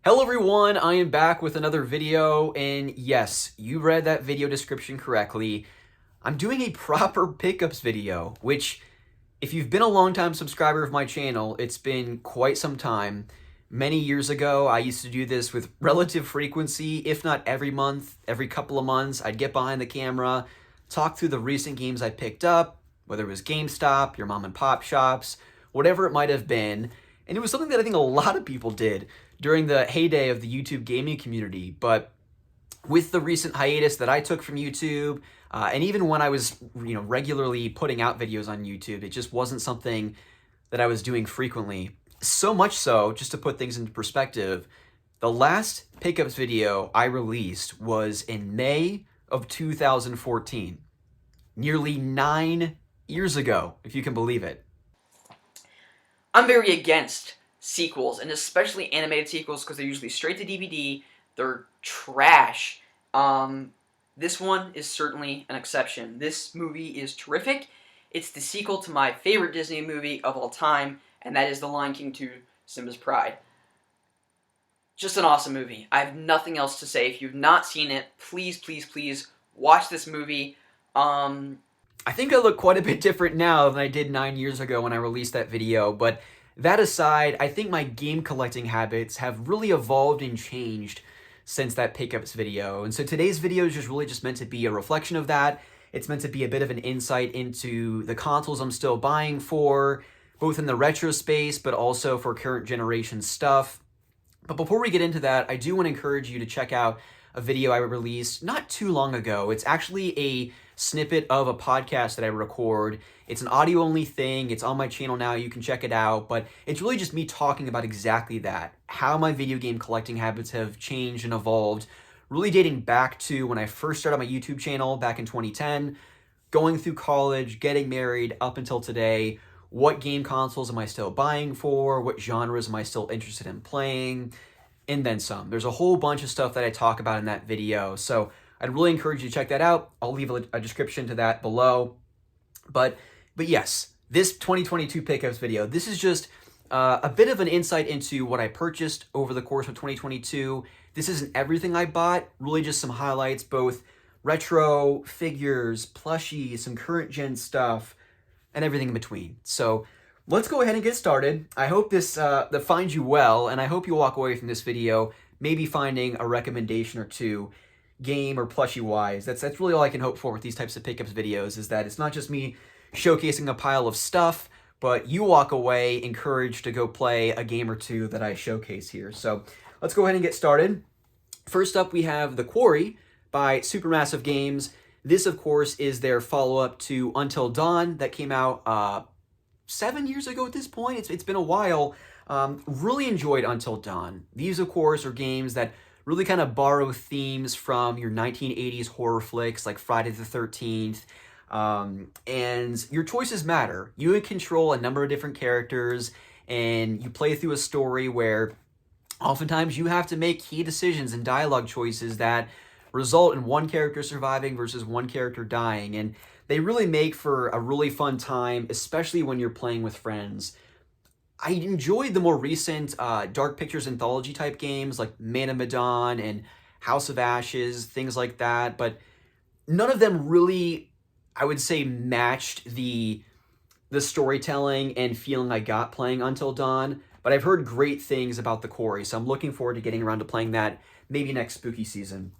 Hello everyone, I am back with another video, and yes, you read that video description correctly. I'm doing a proper pickups video, which, if you've been a long-time subscriber of my channel, it's been quite some time. Many years ago, I used to do this with relative frequency, if not every month, every couple of months. I'd get behind the camera, talk through the recent games I picked up, whether it was GameStop, your mom and pop shops, whatever it might have been. And it was something that I think a lot of people did during the heyday of the YouTube gaming community. But with the recent hiatus that I took from YouTube, and even when I was, regularly putting out videos on YouTube, it just wasn't something that I was doing frequently. So much so, just to put things into perspective, the last pickups video I released was in May of 2014, nearly 9 years ago, if you can believe it. I'm very against sequels, and especially animated sequels, because they're usually straight to DVD. They're trash. This one is certainly an exception. This movie is terrific. It's the sequel to my favorite Disney movie of all time, and that is The Lion King 2: Simba's Pride. Just an awesome movie. I have nothing else to say. If you've not seen it, please, please, please watch this movie. I think I look quite a bit different now than I did 9 years ago when I released that video, but that aside, I think my game collecting habits have really evolved and changed since that pickups video. And so today's video is just meant to be a reflection of that. It's meant to be a bit of an insight into the consoles I'm still buying for, both in the retro space, but also for current generation stuff. But before we get into that, I do want to encourage you to check out a video I released not too long ago. It's actually a snippet of a podcast that I record. It's an audio-only thing. It's on my channel now. You can check it out. But it's really just me talking about exactly that, how my video game collecting habits have changed and evolved, really dating back to when I first started my YouTube channel back in 2010, going through college, getting married, up until today. What game consoles am I still buying for? What genres am I still interested in playing? And then some. There's a whole bunch of stuff that I talk about in that video. So I'd really encourage you to check that out. I'll leave a description to that below. But yes, this 2022 pickups video, this is just a bit of an insight into what I purchased over the course of 2022. This isn't everything I bought, really just some highlights, both retro, figures, plushies, some current gen stuff, and everything in between. So let's go ahead and get started. I hope this that finds you well, and I hope you walk away from this video maybe finding a recommendation or two, game or plushie wise. That's really all I can hope for with these types of pickups videos, is that it's not just me showcasing a pile of stuff, but you walk away encouraged to go play a game or two that I showcase here. So let's go ahead and get started. First up, we have The Quarry by Supermassive Games. This, of course, is their follow-up to Until Dawn that came out 7 years ago at this point. It's been a while. Really enjoyed Until Dawn. These, of course, are games that really kind of borrow themes from your 1980s horror flicks like Friday the 13th. And your choices matter. You control a number of different characters, and you play through a story where oftentimes you have to make key decisions and dialogue choices that result in one character surviving versus one character dying. And they really make for a really fun time, especially when you're playing with friends. I enjoyed the more recent Dark Pictures anthology type games like Man of Medan and House of Ashes, things like that, but none of them really, I would say, matched the storytelling and feeling I got playing Until Dawn. But I've heard great things about The Quarry, so I'm looking forward to getting around to playing that maybe next spooky season.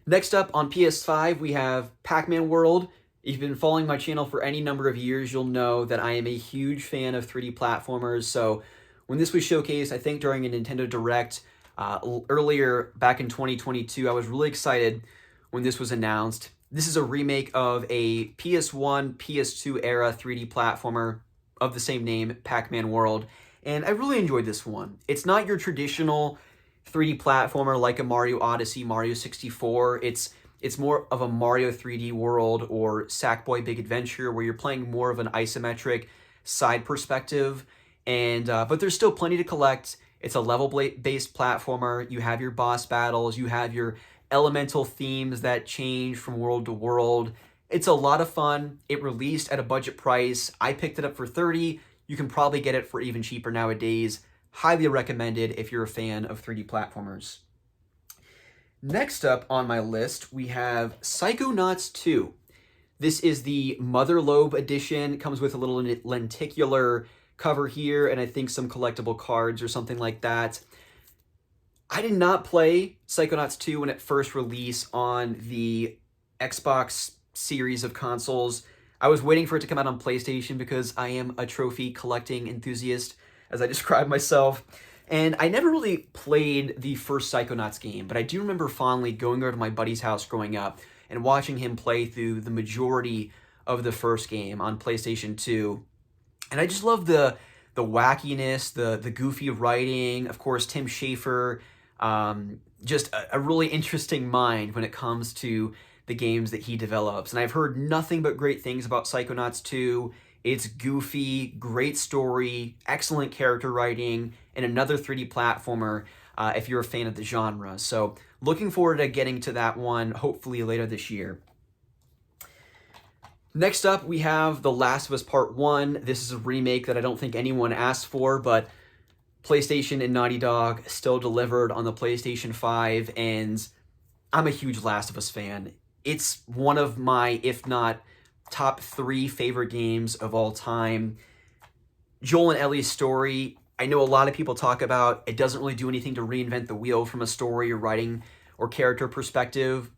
Next up on PS5, we have Pac-Man World. If you've been following my channel for any number of years, you'll know that I am a huge fan of 3D platformers. So when this was showcased, I think during a Nintendo Direct earlier back in 2022, I was really excited when this was announced. This is a remake of a PS1, PS2 era 3D platformer of the same name, Pac-Man World. And I really enjoyed this one. It's not your traditional 3D platformer like a Mario Odyssey, Mario 64. It's more of a Mario 3D World or Sackboy Big Adventure, where you're playing more of an isometric side perspective. And but there's still plenty to collect. It's a level-based platformer. You have your boss battles. You have your elemental themes that change from world to world. It's a lot of fun. It released at a budget price. I picked it up for $30. You can probably get it for even cheaper nowadays. highly recommended if you're a fan of 3D platformers. Next up on my list, we have Psychonauts 2. This is the Mother Lobe edition. It comes with a little lenticular cover here, and I think some collectible cards or something like that. I did not play Psychonauts 2 when it first released on the Xbox series of consoles. I was waiting for it to come out on PlayStation because I am a trophy collecting enthusiast, as I describe myself. And I never really played the first Psychonauts game, but I do remember fondly going over to my buddy's house growing up and watching him play through the majority of the first game on PlayStation 2. And I just love the wackiness, the goofy writing. Of course, Tim Schafer, just a really interesting mind when it comes to the games that he develops. And I've heard nothing but great things about Psychonauts 2. It's goofy, great story, excellent character writing, and another 3D platformer if you're a fan of the genre. So looking forward to getting to that one hopefully later this year. Next up, we have The Last of Us Part 1. This is a remake that I don't think anyone asked for, but PlayStation and Naughty Dog still delivered on the PlayStation 5, and I'm a huge Last of Us fan. It's one of my, if not top 3 favorite games of all time. Joel and Ellie's story, I know a lot of people talk about it doesn't really do anything to reinvent the wheel from a story or writing or character perspective.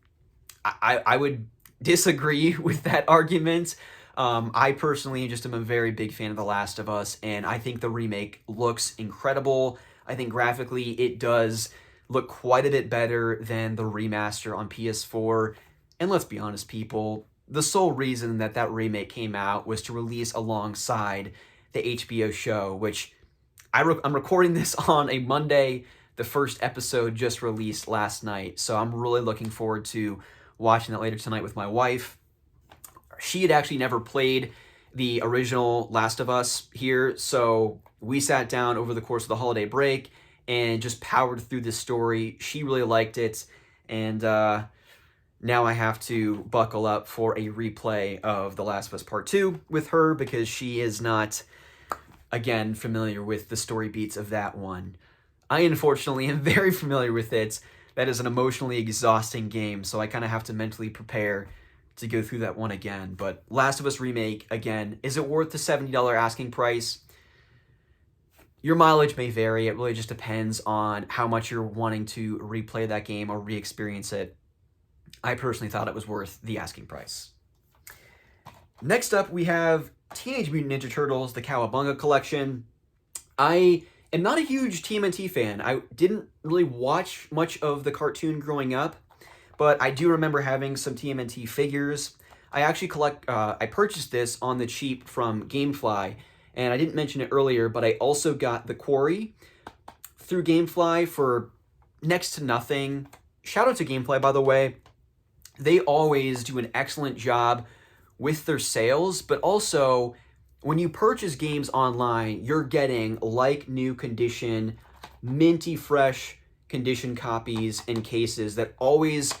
I would disagree with that argument. I personally just am a very big fan of The Last of Us, and I think the remake looks incredible. I think graphically it does look quite a bit better than the remaster on PS4. And let's be honest, people, the sole reason that that remake came out was to release alongside the HBO show, which I'm recording this on a Monday. The first episode just released last night, so I'm really looking forward to watching that later tonight with my wife. She had actually never played the original Last of Us here, so we sat down over the course of the holiday break and just powered through this story. She really liked it, and now I have to buckle up for a replay of The Last of Us Part 2 with her because she is not, again, familiar with the story beats of that one. I, unfortunately, am very familiar with it. That is an emotionally exhausting game, so I kind of have to mentally prepare to go through that one again. But Last of Us Remake, again, is it worth the $70 asking price? Your mileage may vary. It really just depends on how much you're wanting to replay that game or re-experience it. I personally thought it was worth the asking price. Next up, we have Teenage Mutant Ninja Turtles, the Cowabunga Collection. I am not a huge TMNT fan. I didn't really watch much of the cartoon growing up, but I do remember having some TMNT figures. I actually I purchased this on the cheap from Gamefly, and I didn't mention it earlier, but I also got the Quarry through Gamefly for next to nothing. Shout out to Gamefly, by the way. They always do an excellent job with their sales, but also when you purchase games online, you're getting like new condition, minty fresh condition copies and cases that always,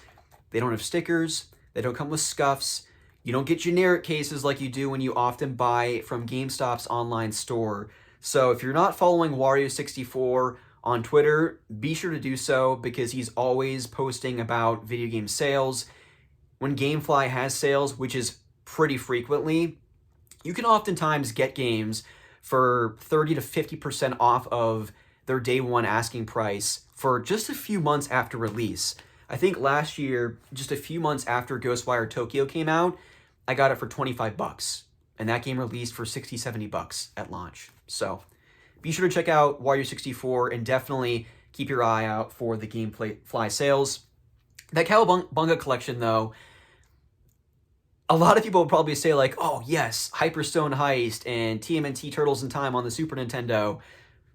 they don't have stickers, they don't come with scuffs, you don't get generic cases like you do when you often buy from GameStop's online store. So if you're not following Wario64 on Twitter, be sure to do so because he's always posting about video game sales. When Gamefly has sales, which is pretty frequently, you can oftentimes get games for 30 to 50% off of their day one asking price for just a few months after release. I think last year, just a few months after Ghostwire Tokyo came out, I got it for $25, and that game released for $60, $70 at launch. So be sure to check out Wario64 and definitely keep your eye out for the Gamefly sales. That Cowabunga collection, though, a lot of people will probably say like, oh yes, Hyperstone Heist and TMNT Turtles in Time on the Super Nintendo.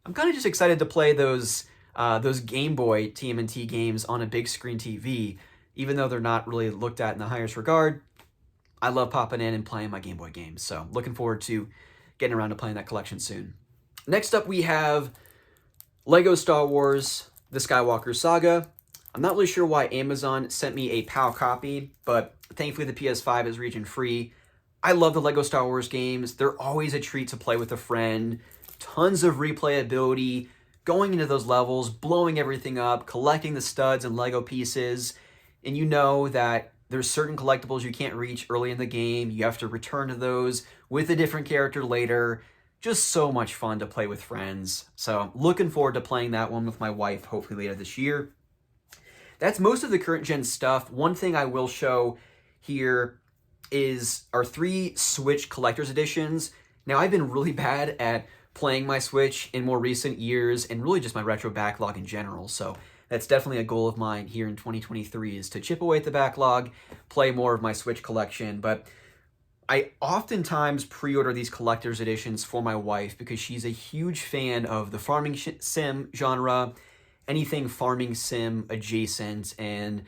I'm kind of just excited to play those Game Boy TMNT games on a big screen TV, even though they're not really looked at in the highest regard. I love popping in and playing my Game Boy games, so looking forward to getting around to playing that collection soon. Next up, we have Lego Star Wars, The Skywalker Saga. I'm not really sure why Amazon sent me a PAL copy, but thankfully the PS5 is region-free. I love the Lego Star Wars games. They're always a treat to play with a friend. Tons of replayability, going into those levels, blowing everything up, collecting the studs and Lego pieces, and you know that there's certain collectibles you can't reach early in the game. You have to return to those with a different character later. Just so much fun to play with friends. So looking forward to playing that one with my wife, hopefully later this year. That's most of the current gen stuff. One thing I will show here is our 3 Switch collector's editions. Now, I've been really bad at playing my Switch in more recent years, and really just my retro backlog in general. So that's definitely a goal of mine here in 2023, is to chip away at the backlog, play more of my Switch collection. But I oftentimes pre-order these collector's editions for my wife because she's a huge fan of the farming sim genre, anything farming sim adjacent, and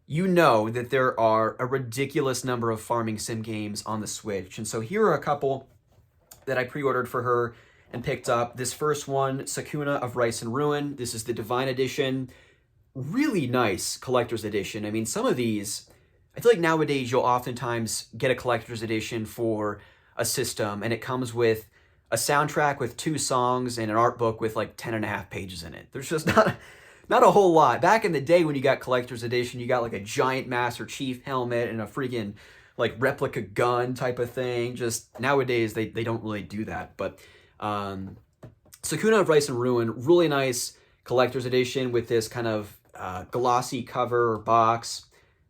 you know that there are a ridiculous number of farming sim games on the Switch. And so here are a couple that I pre-ordered for her and picked up. This first one, Sakuna of Rice and Ruin. This is the Divine Edition. Really nice collector's edition. I mean, some of these, I feel like nowadays you'll oftentimes get a collector's edition for a system, and it comes with a soundtrack with 2 songs and an art book with like 10 and a half pages in it. There's just not a whole lot. Back in the day when you got collector's edition, you got like a giant Master Chief helmet and a freaking like replica gun type of thing. Just nowadays they don't really do that. But Sakuna of Rice and Ruin, really nice collector's edition with this kind of glossy cover or box,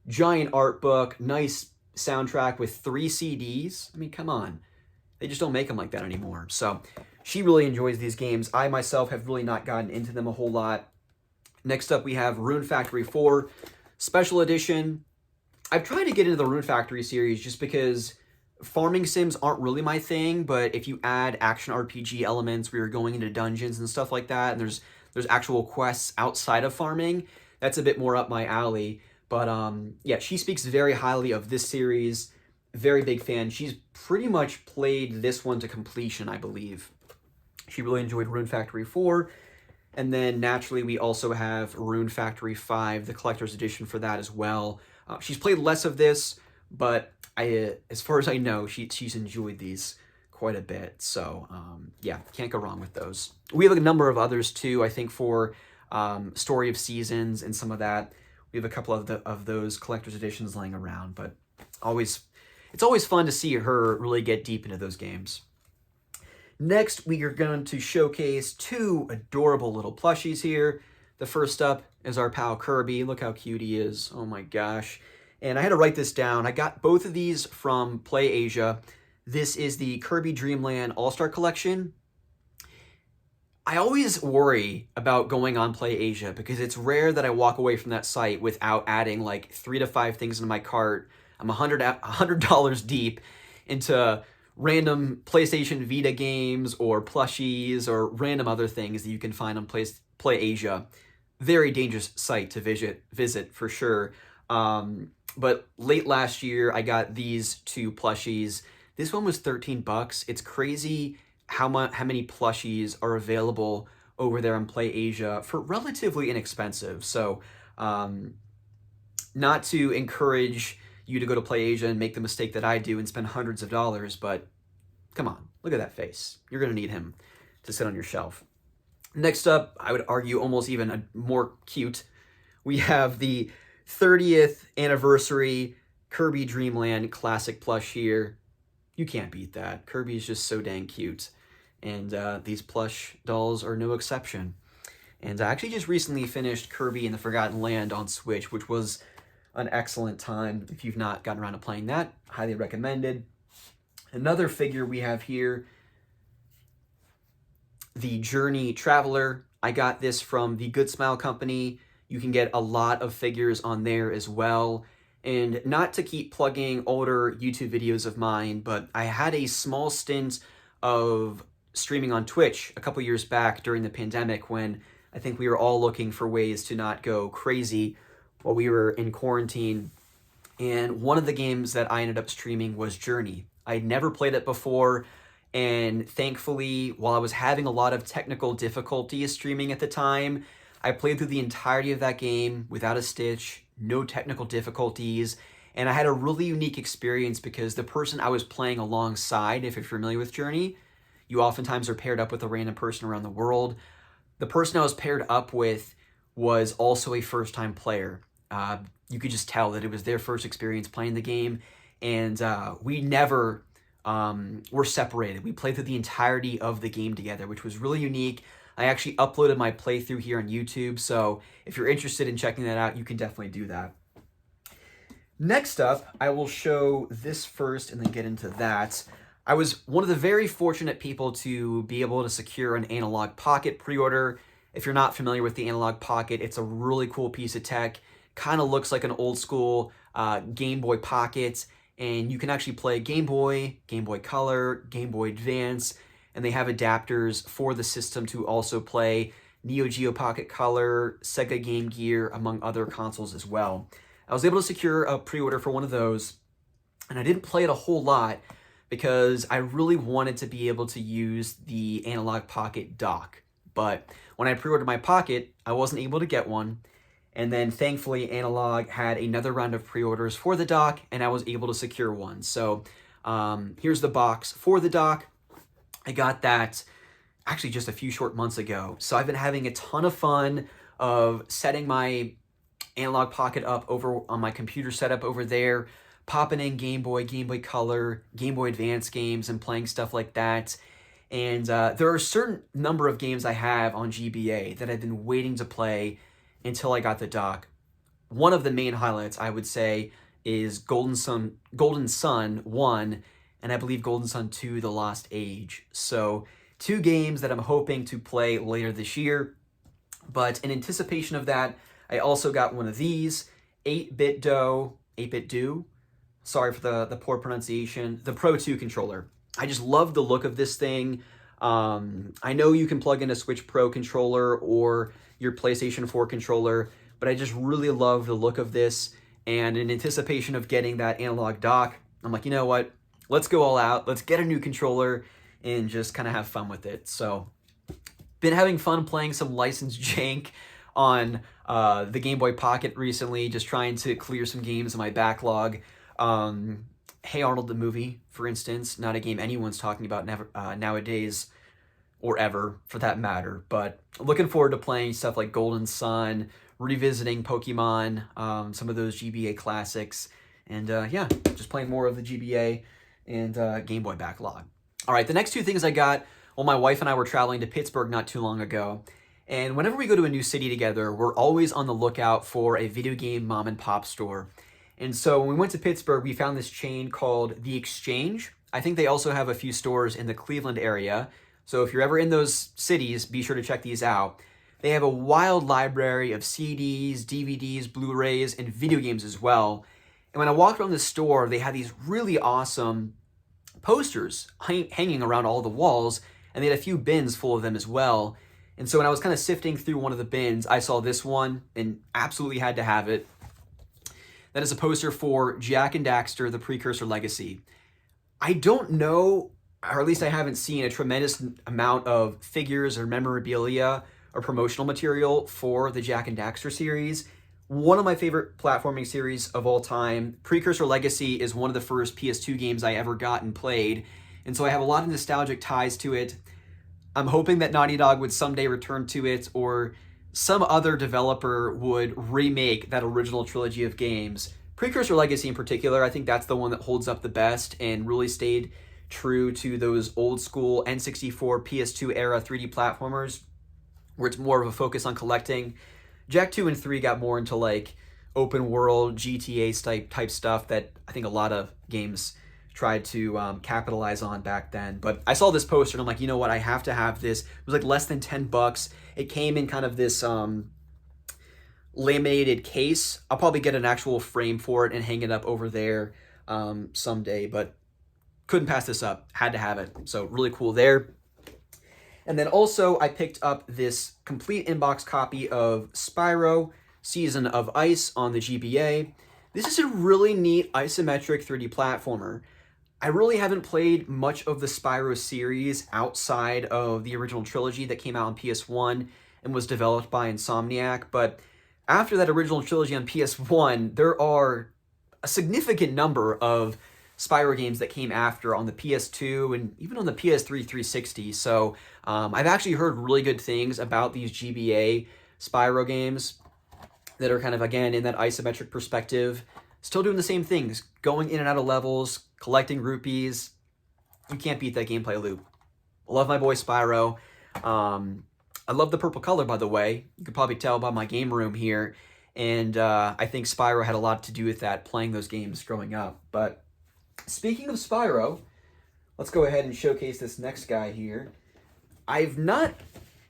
giant art book, nice soundtrack with 3 CDs. I mean, come on. They just don't make them like that anymore. So she really enjoys these games. I myself have really not gotten into them a whole lot. Next up, we have Rune Factory 4 Special Edition. I've tried to get into the Rune Factory series just because farming sims aren't really my thing, but if you add action RPG elements where you're going into dungeons and stuff like that, and there's actual quests outside of farming, that's a bit more up my alley. But yeah, she speaks very highly of this series. Very big fan. She's pretty much played this one to completion, I believe. She really enjoyed Rune Factory 4. And then naturally, we also have Rune Factory 5, the collector's edition for that as well. She's played less of this, but as far as I know, she's enjoyed these quite a bit. So yeah, can't go wrong with those. We have a number of others too, I think, for Story of Seasons and some of that. We have a couple of those collector's editions laying around, but it's always fun to see her really get deep into those games. Next, we are going to showcase 2 adorable little plushies here. The first up is our pal Kirby. Look how cute he is. Oh my gosh. And I had to write this down. I got both of these from Play Asia. This is the Kirby Dream Land All-Star Collection. I always worry about going on Play Asia because it's rare that I walk away from that site without adding like 3 to 5 things into my cart. I'm $100 deep into random PlayStation Vita games or plushies or random other things that you can find on Play Asia. Very dangerous site to visit for sure. But late last year, I got these 2 plushies. This one was $13. It's crazy how many plushies are available over there on Play Asia for relatively inexpensive. So not to encourage you to go to Play Asia and make the mistake that I do and spend hundreds of dollars, but come on, look at that face. You're going to need him to sit on your shelf. Next up, I would argue almost even a more cute, we have the 30th anniversary Kirby Dream Land classic plush here. You can't beat that. Kirby's just so dang cute. And these plush dolls are no exception. And I actually just recently finished Kirby and the Forgotten Land on Switch, which was an excellent time. If you've not gotten around to playing that, highly recommended. Another figure we have here, the Journey Traveler. I got this from the Good Smile Company. You can get a lot of figures on there as well. And not to keep plugging older YouTube videos of mine, but I had a small stint of streaming on Twitch a couple years back during the pandemic when I think we were all looking for ways to not go crazy while we were in quarantine. And one of the games that I ended up streaming was Journey. I'd never played it before, and thankfully, while I was having a lot of technical difficulties streaming at the time, I played through the entirety of that game without a stitch, no technical difficulties, and I had a really unique experience because the person I was playing alongside, if you're familiar with Journey, you oftentimes are paired up with a random person around the world. the person I was paired up with was also a first-time player. You could just tell that it was their first experience playing the game, and we never were separated. We played through the entirety of the game together, which was really unique. I actually uploaded my playthrough here on YouTube, so if you're interested in checking that out, you can definitely do that. Next up, I will show this first and then get into that. I was one of the very fortunate people to be able to secure an Analog Pocket pre-order. If you're not familiar with the Analog Pocket, it's a really cool piece of tech. Kind of looks like an old school Game Boy Pocket, and you can actually play Game Boy, Game Boy Color, Game Boy Advance, and they have adapters for the system to also play Neo Geo Pocket Color, Sega Game Gear, among other consoles as well. I was able to secure a pre-order for one of those, and I didn't play it a whole lot because I really wanted to be able to use the Analog Pocket dock. But when I pre-ordered my Pocket, I wasn't able to get one. And then thankfully, Analog had another round of pre-orders for the dock, and I was able to secure one. So here's the box for the dock. I got that actually just a few short months ago. So I've been having a ton of fun of setting my Analog Pocket up over on my computer setup over there, popping in Game Boy, Game Boy Color, Game Boy Advance games, and playing stuff like that. And there are a certain number of games I have on GBA that I've been waiting to play until I got the dock. One of the main highlights, I would say, is Golden Sun 1, and I believe Golden Sun 2, The Lost Age. So 2 games that I'm hoping to play later this year. But in anticipation of that, I also got one of these, 8-Bit Do, sorry for the poor pronunciation, the Pro 2 controller. I just love the look of this thing. I know you can plug in a Switch Pro controller or your PlayStation 4 controller, but I just really love the look of this. And in anticipation of getting that analog dock, I'm like, you know what? Let's go all out. Let's get a new controller and just kind of have fun with it. So, been having fun playing some licensed jank on the Game Boy Pocket recently, just trying to clear some games in my backlog. Hey Arnold the movie, for instance, not a game anyone's talking about nowadays, or ever for that matter, but looking forward to playing stuff like Golden Sun, revisiting Pokemon, some of those GBA classics, and yeah, just playing more of the GBA and Game Boy backlog. All right, the next 2 things I got, well, my wife and I were traveling to Pittsburgh not too long ago, and whenever we go to a new city together, we're always on the lookout for a video game mom and pop store. And so when we went to Pittsburgh, we found this chain called The Exchange. I think they also have a few stores in the Cleveland area. So if you're ever in those cities, be sure to check these out. They have a wild library of CDs, DVDs, Blu-rays, and video games as well. And when I walked around the store, they had these really awesome posters hanging around all the walls, and they had a few bins full of them as well. And so when I was kind of sifting through one of the bins, I saw this one and absolutely had to have it. That is a poster for Jak and Daxter, The Precursor Legacy. I don't know, or at least I haven't seen a tremendous amount of figures or memorabilia or promotional material for the Jak and Daxter series. One of my favorite platforming series of all time. Precursor Legacy is one of the first PS2 games I ever got and played, and so I have a lot of nostalgic ties to it. I'm hoping that Naughty Dog would someday return to it, or some other developer would remake that original trilogy of games. Precursor Legacy in particular, I think that's the one that holds up the best and really stayed true to those old school N64, PS2 era 3D platformers, where it's more of a focus on collecting. Jak 2 and 3 got more into like open world GTA type stuff that I think a lot of games tried to capitalize on back then. But I saw this poster and I'm like, you know what, I have to have this. It was like less than $10. It came in kind of this laminated case. I'll probably get an actual frame for it and hang it up over there someday, but couldn't pass this up. Had to have it. So really cool there. And then also I picked up this complete inbox copy of Spyro Season of Ice on the GBA. This is a really neat isometric 3D platformer. I really haven't played much of the Spyro series outside of the original trilogy that came out on PS1 and was developed by Insomniac, but after that original trilogy on PS1, there are a significant number of Spyro games that came after on the PS2 and even on the PS3 360. So I've actually heard really good things about these GBA Spyro games that are kind of, again, in that isometric perspective, still doing the same things, going in and out of levels, collecting rupees. You can't beat that gameplay loop. Love my boy Spyro. I love the purple color, by the way. You could probably tell by my game room here. And I think Spyro had a lot to do with that, playing those games growing up. But speaking of Spyro, let's go ahead and showcase this next guy here. I've not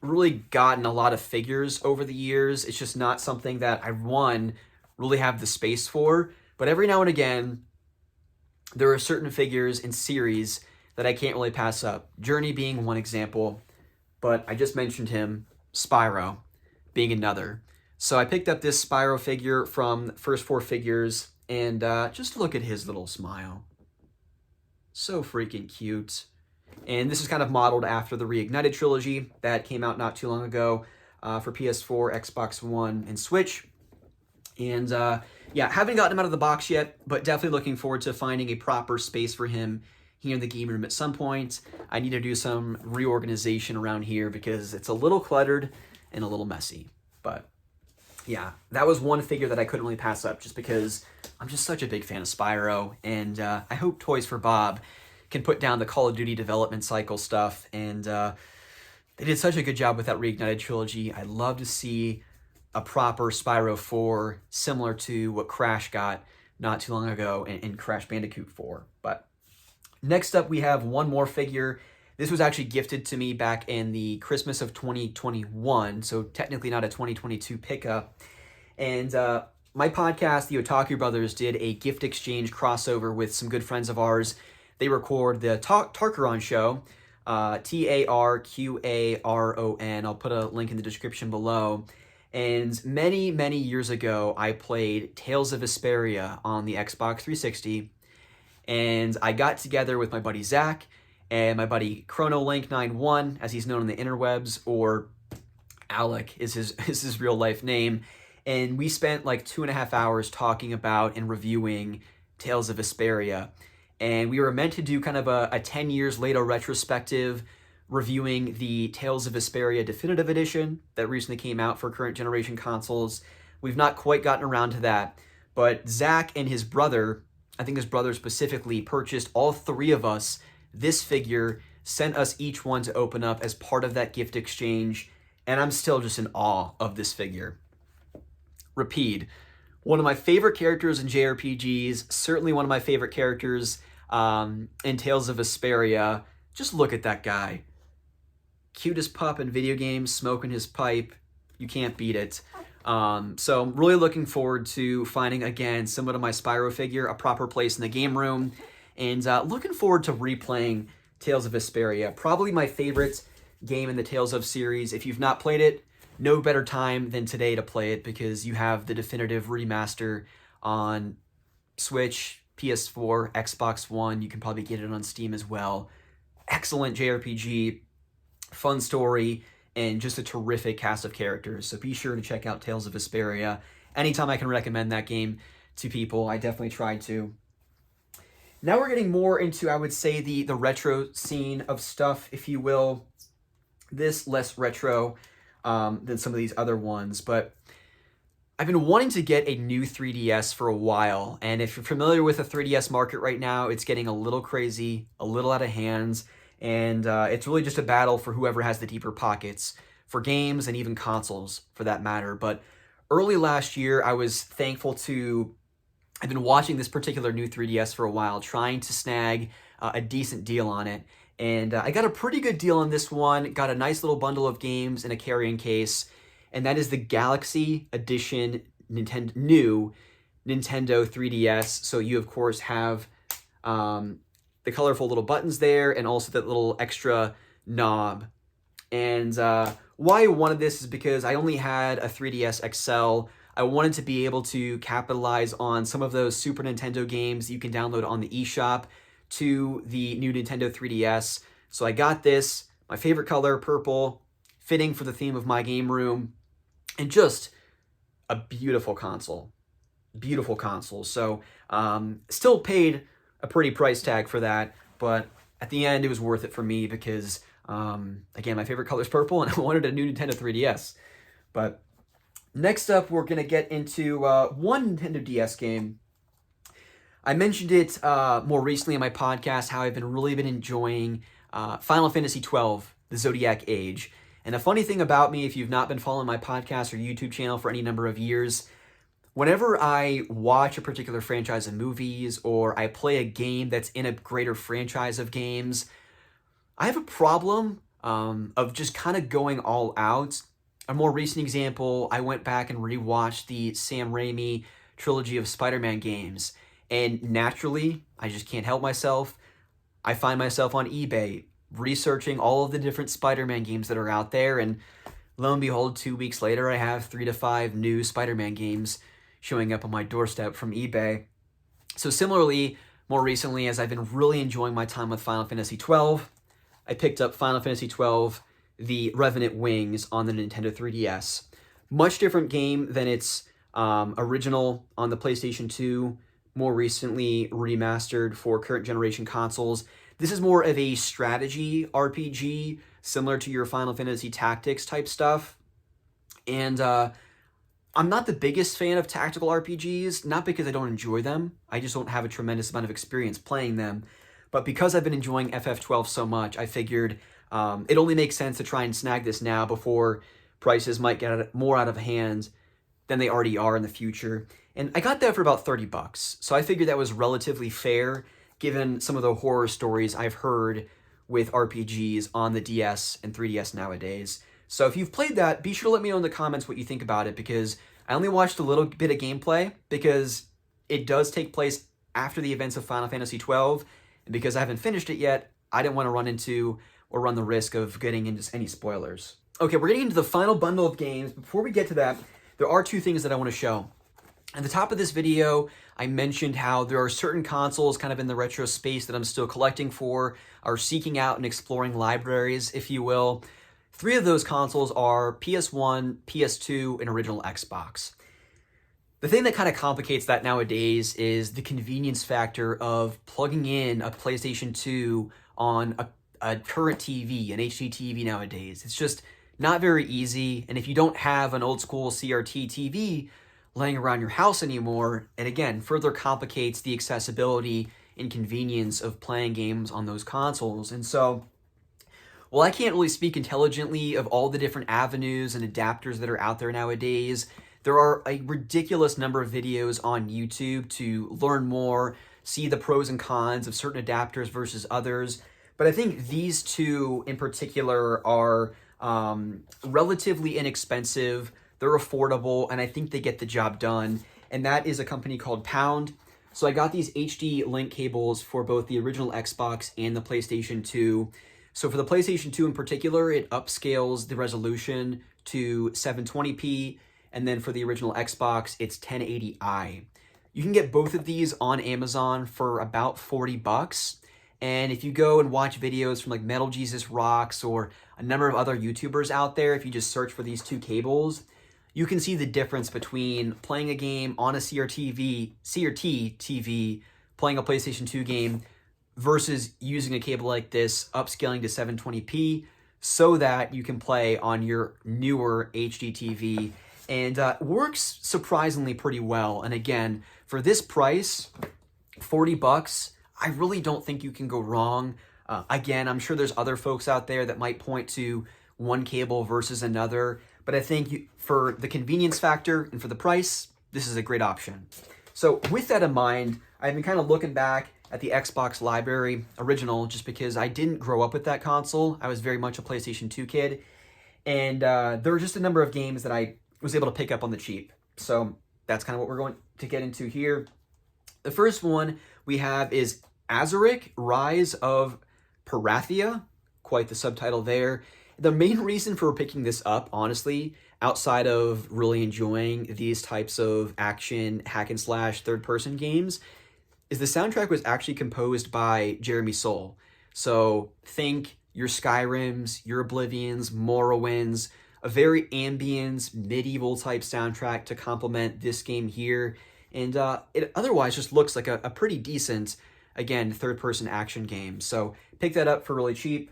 really gotten a lot of figures over the years. It's just not something that I, one, really have the space for. But every now and again, there are certain figures in series that I can't really pass up. Journey being one example, but I just mentioned him, Spyro being another. So I picked up this Spyro figure from First Four Figures, and just look at his little smile. So freaking cute. And this is kind of modeled after the Reignited trilogy that came out not too long ago for PS4, Xbox One, and Switch. And yeah, haven't gotten him out of the box yet, but definitely looking forward to finding a proper space for him here in the game room at some point. I need to do some reorganization around here because it's a little cluttered and a little messy. But yeah, that was one figure that I couldn't really pass up just because I'm just such a big fan of Spyro, and I hope Toys for Bob can put down the Call of Duty development cycle stuff, and they did such a good job with that Reignited trilogy. I'd love to see a proper Spyro 4 similar to what Crash got not too long ago in Crash Bandicoot 4. But next up, we have one more figure. This was actually gifted to me back in the Christmas of 2021, so technically not a 2022 pickup. And my podcast, the Otaku Brothers, did a gift exchange crossover with some good friends of ours. They record the Tarkaron show, Tarqaron. I'll put a link in the description below. And many, many years ago, I played Tales of Vesperia on the Xbox 360. And I got together with my buddy Zach and my buddy ChronoLink91, as he's known on the interwebs, or Alec is his real life name. And we spent like 2.5 hours talking about and reviewing Tales of Vesperia. And we were meant to do kind of a 10 years later retrospective, reviewing the Tales of Vesperia Definitive Edition that recently came out for current generation consoles. We've not quite gotten around to that, but Zach and his brother, I think his brother specifically, purchased all three of us this figure, sent us each one to open up as part of that gift exchange, and I'm still just in awe of this figure. Repeat, one of my favorite characters in JRPGs, certainly one of my favorite characters in Tales of Vesperia. Just look at that guy. Cutest pup in video games, smoking his pipe. You can't beat it. So I'm really looking forward to finding, again, similar to my Spyro figure, a proper place in the game room. And looking forward to replaying Tales of Vesperia. Probably my favorite game in the Tales of series. If you've not played it, no better time than today to play it because you have the definitive remaster on Switch, PS4, Xbox One. You can probably get it on Steam as well. Excellent JRPG, fun story, and just a terrific cast of characters. So be sure to check out Tales of Vesperia. Anytime I can recommend that game to people, I definitely try to. Now we're getting more into, I would say, the retro scene of stuff, if you will. This less retro than some of these other ones, but I've been wanting to get a new 3DS for a while, and if you're familiar with the 3DS market right now, it's getting a little crazy, a little out of hands, and it's really just a battle for whoever has the deeper pockets for games and even consoles, for that matter. But early last year, I was thankful to... I've been watching this particular new 3DS for a while, trying to snag a decent deal on it, and I got a pretty good deal on this one, got a nice little bundle of games in a carrying case, and that is the Galaxy Edition new Nintendo 3DS. So you, of course, have the colorful little buttons there and also that little extra knob. And why I wanted this is because I only had a 3DS XL. I wanted to be able to capitalize on some of those Super Nintendo games you can download on the eShop to the new Nintendo 3DS. So I got this, my favorite color, purple, fitting for the theme of my game room, and just a beautiful console. Beautiful console. So still paid a pretty price tag for that, but at the end it was worth it for me because, again, my favorite color is purple and I wanted a new Nintendo 3DS. But next up, we're going to get into one Nintendo DS game. I mentioned it more recently in my podcast, how I've really been enjoying Final Fantasy XII, The Zodiac Age. And a funny thing about me, if you've not been following my podcast or YouTube channel for any number of years, whenever I watch a particular franchise of movies or I play a game that's in a greater franchise of games, I have a problem of just kind of going all out. A more recent example, I went back and rewatched the Sam Raimi trilogy of Spider-Man games. And naturally, I just can't help myself. I find myself on eBay researching all of the different Spider-Man games that are out there. And lo and behold, 2 weeks later, I have 3 to 5 new Spider-Man games showing up on my doorstep from eBay. So similarly, more recently, as I've been really enjoying my time with Final Fantasy XII, I picked up Final Fantasy XII, The Revenant Wings on the Nintendo 3DS. Much different game than its original on the PlayStation 2, more recently remastered for current generation consoles. This is more of a strategy RPG, similar to your Final Fantasy Tactics type stuff. And I'm not the biggest fan of tactical RPGs, not because I don't enjoy them. I just don't have a tremendous amount of experience playing them. But because I've been enjoying FF12 so much, I figured it only makes sense to try and snag this now before prices might get more out of hand than they already are in the future. And I got that for about $30. So I figured that was relatively fair, given some of the horror stories I've heard with RPGs on the DS and 3DS nowadays. So if you've played that, be sure to let me know in the comments what you think about it, because I only watched a little bit of gameplay, because it does take place after the events of Final Fantasy XII, and because I haven't finished it yet, I didn't want to run into or run the risk of getting into any spoilers. Okay, we're getting into the final bundle of games. Before we get to that, there are 2 things that I want to show. At the top of this video, I mentioned how there are certain consoles kind of in the retro space that I'm still collecting for, or seeking out and exploring libraries, if you will. 3 of those consoles are PS1, PS2, and original Xbox. The thing that kind of complicates that nowadays is the convenience factor of plugging in a PlayStation 2 on a current TV, an HD TV nowadays. It's just not very easy, and if you don't have an old school CRT TV laying around your house anymore, it again further complicates the accessibility and convenience of playing games on those consoles. And so, while I can't really speak intelligently of all the different avenues and adapters that are out there nowadays, there are a ridiculous number of videos on YouTube to learn more, see the pros and cons of certain adapters versus others. But I think these 2 in particular are relatively inexpensive, they're affordable, and I think they get the job done. And that is a company called Pound. So I got these HD link cables for both the original Xbox and the PlayStation 2. So for the PlayStation 2 in particular, it upscales the resolution to 720p, and then for the original Xbox, it's 1080i. You can get both of these on Amazon for about $40. And if you go and watch videos from like Metal Jesus Rocks or a number of other YouTubers out there, if you just search for these 2 cables, you can see the difference between playing a game on a CRT TV, playing a PlayStation 2 game, versus using a cable like this, upscaling to 720p, so that you can play on your newer HD TV. And works surprisingly pretty well. And again, for this price, $40, I really don't think you can go wrong. Again, I'm sure there's other folks out there that might point to one cable versus another, but I think for the convenience factor and for the price, this is a great option. So with that in mind, I've been kind of looking back at the Xbox library original, just because I didn't grow up with that console. I was very much a PlayStation 2 kid, and there were just a number of games that I was able to pick up on the cheap. So that's kind of what we're going to get into here. The first one we have is Azuric, Rise of Parathia. Quite the subtitle there. The main reason for picking this up, honestly, outside of really enjoying these types of action, hack and slash, third-person games, is the soundtrack was actually composed by Jeremy Soule. So think your Skyrims, your Oblivions, Morrowinds, a very ambient, medieval type soundtrack to complement this game here. And it otherwise just looks like a pretty decent again, third-person action game. So pick that up for really cheap.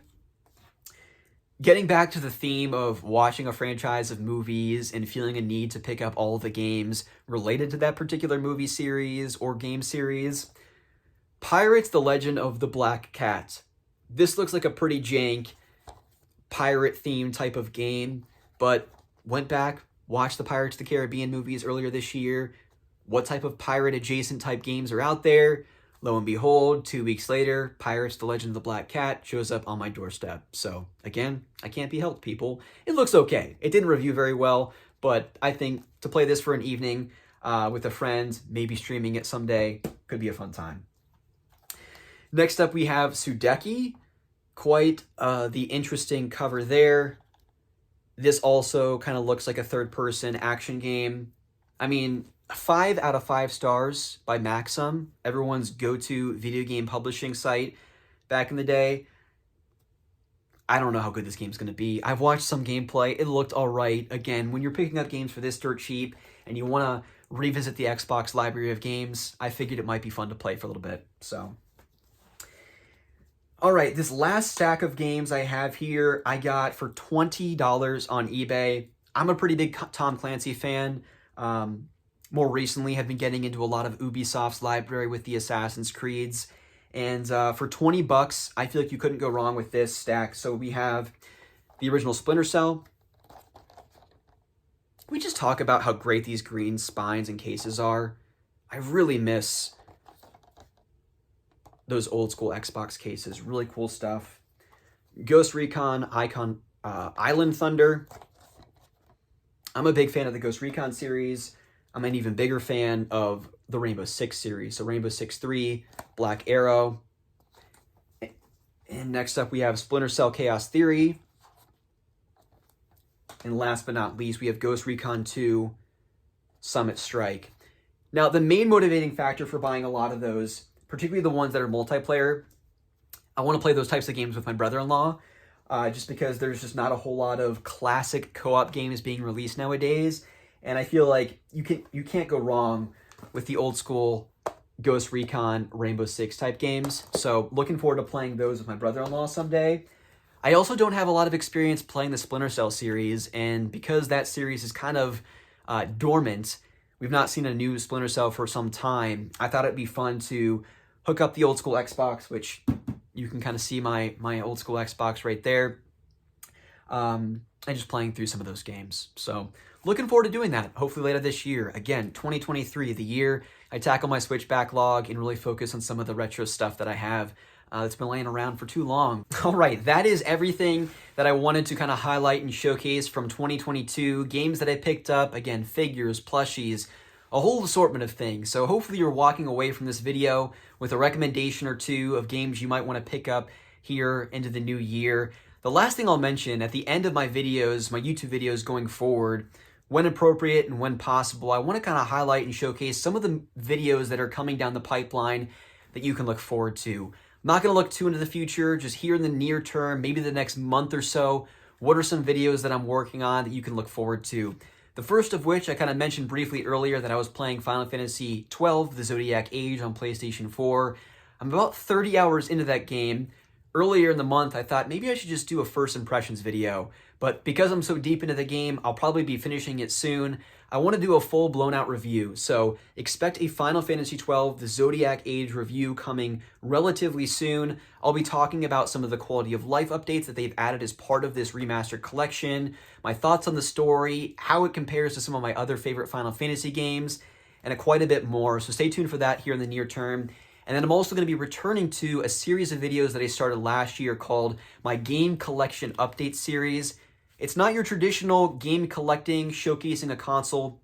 Getting back to the theme of watching a franchise of movies and feeling a need to pick up all of the games related to that particular movie series or game series, Pirates: The Legend of the Black Cat. This looks like a pretty jank pirate theme type of game, but went back, watched the Pirates of the Caribbean movies earlier this year. What type of pirate adjacent type games are out there? Lo and behold, 2 weeks later, Pirates: The Legend of the Black Cat shows up on my doorstep. So again, I can't be helped, people. It looks okay. It didn't review very well, but I think to play this for an evening with a friend, maybe streaming it someday, could be a fun time. Next up, we have Sudeki. Quite the interesting cover there. This also kind of looks like a third-person action game. I mean, 5 out of 5 stars by Maxim, everyone's go-to video game publishing site back in the day. I don't know how good this game's going to be. I've watched some gameplay. It looked all right. Again, when you're picking up games for this dirt cheap and you want to revisit the Xbox library of games, I figured it might be fun to play for a little bit. So, all right, this last stack of games I have here, I got for $20 on eBay. I'm a pretty big Tom Clancy fan. More recently, have been getting into a lot of Ubisoft's library with the Assassin's Creeds. And for 20 bucks, I feel like you couldn't go wrong with this stack. So we have the original Splinter Cell. We just talk about how great these green spines and cases are. I really miss those old school Xbox cases. Really cool stuff. Ghost Recon Island Thunder. I'm a big fan of the Ghost Recon series. I'm an even bigger fan of the Rainbow Six series. So Rainbow Six 3, Black Arrow. And next up we have Splinter Cell Chaos Theory. And last but not least, we have Ghost Recon 2, Summit Strike. Now, the main motivating factor for buying a lot of those, particularly the ones that are multiplayer, I want to play those types of games with my brother-in-law, just because there's just not a whole lot of classic co-op games being released nowadays. And I feel like you can't go wrong with the old school Ghost Recon, Rainbow Six type games. So looking forward to playing those with my brother-in-law someday. I also don't have a lot of experience playing the Splinter Cell series, and because that series is kind of dormant, we've not seen a new Splinter Cell for some time, I thought it'd be fun to hook up the old school Xbox, which you can kind of see my old school Xbox right there, and just playing through some of those games. So looking forward to doing that, hopefully later this year. Again, 2023, the year I tackle my Switch backlog and really focus on some of the retro stuff that I have that's been laying around for too long. All right, that is everything that I wanted to kind of highlight and showcase from 2022. Games that I picked up, again, figures, plushies, a whole assortment of things. So hopefully you're walking away from this video with a recommendation or two of games you might want to pick up here into the new year. The last thing I'll mention, at the end of my videos, my YouTube videos going forward, when appropriate and when possible, I want to kind of highlight and showcase some of the videos that are coming down the pipeline that you can look forward to. I'm not going to look too into the future, just here in the near term, maybe the next month or so. What are some videos that I'm working on that you can look forward to? The first of which I kind of mentioned briefly earlier, that I was playing Final Fantasy XII, The Zodiac Age on PlayStation 4. I'm about 30 hours into that game. Earlier in the month, I thought maybe I should just do a first impressions video. But because I'm so deep into the game, I'll probably be finishing it soon. I want to do a full blown out review. So expect a Final Fantasy XII, The Zodiac Age review coming relatively soon. I'll be talking about some of the quality of life updates that they've added as part of this remastered collection, my thoughts on the story, how it compares to some of my other favorite Final Fantasy games, and quite a bit more. So stay tuned for that here in the near term. And then I'm also going to be returning to a series of videos that I started last year called my Game Collection Update series. It's not your traditional game collecting, showcasing a console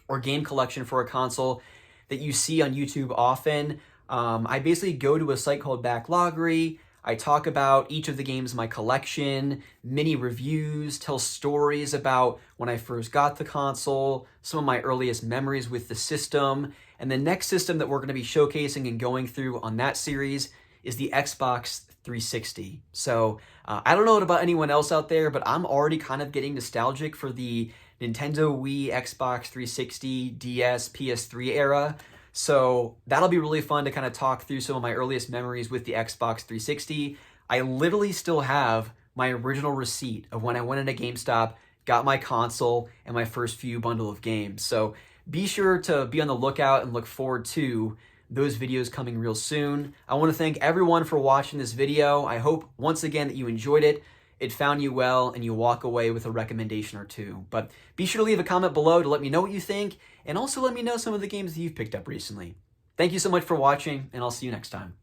or game collection for a console that you see on YouTube often. I basically go to a site called Backloggery. I talk about each of the games in my collection, mini reviews, tell stories about when I first got the console, some of my earliest memories with the system. And the next system that we're going to be showcasing and going through on that series is the Xbox 360. So I don't know about anyone else out there, but I'm already kind of getting nostalgic for the Nintendo Wii, Xbox 360, DS, PS3 era. So that'll be really fun to kind of talk through some of my earliest memories with the Xbox 360. I literally still have my original receipt of when I went into GameStop, got my console, and my first few bundle of games. So be sure to be on the lookout and look forward to those videos coming real soon. I want to thank everyone for watching this video. I hope once again that you enjoyed it, it found you well, and you walk away with a recommendation or two. But be sure to leave a comment below to let me know what you think, and also let me know some of the games that you've picked up recently. Thank you so much for watching, and I'll see you next time.